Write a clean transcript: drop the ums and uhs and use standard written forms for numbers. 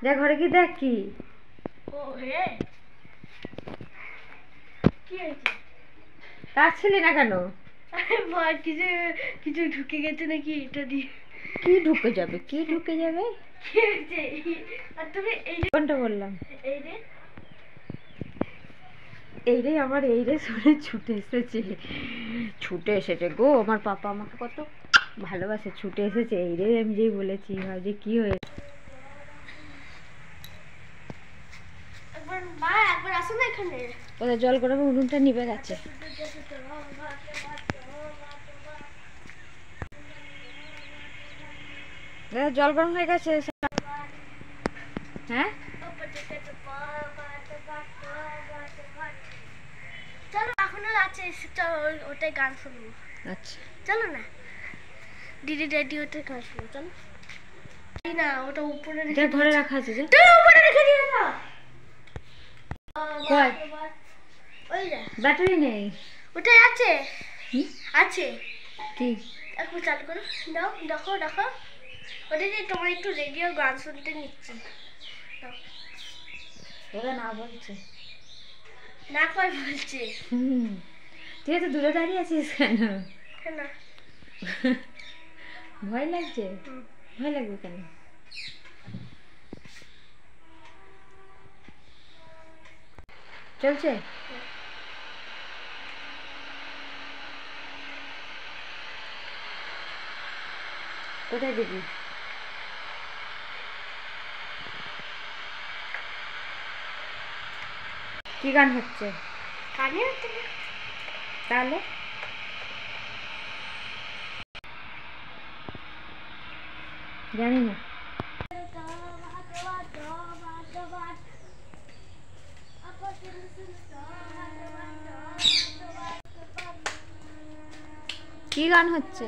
যা ঘরে কি দেখ কি ও হে কি হয়েছে? কাটছিলি না কেন? মা কিছু কিছু ঢুকে গেছে নাকি এটা দিয়ে। কি ঢুকে যাবে? কি ঢুকে যাবে? কি হয়েছে? আর তুমি এই কোনটা বললাম? এই রে এই রে আমার এই রে শুনে ছুটে এসেছে, ছুটে এসেছে গো। আমার পাপা আমাকে কত ভালোবাসে, ছুটে এসেছে এই রে। আমি যেই বলেছি ভাবছি কি হয়েছে। একবার মা একবার আসো না এখানে। ওদের জল গরমে উনুনটা নিভে গেছে। জল গরম হয়ে গেছে। হ্যাঁ চলো এখনো আছে, চলো ওটাই গান শুনবো। আচ্ছা চলো না দিদি ড্যাডি ওটাই গান শুনবো। চলো না ওটা উপরে এটা ঘরে রাখা আছে যে। চলো উপরে রেখে দিও না। কই ওই যা ব্যাটারি নেই। ওটাই আছে আছে কি একটু চালু করো। দাও দেখো দেখো ওটা যে তোমার একটু রেডিও গান শুনতে নিচ্ছি। দাও ওরা না বলছে না কই বলছে। তুই এত দূরে দাঁড়িয়ে আছিস কেন? কেন ভয় লাগছে? ভয় লাগবে কেন? চলছে কোথায় দিবি? কি গান হচ্ছে? কানে হচ্ছে না তাহলে জানি না। কি গান হচ্ছে?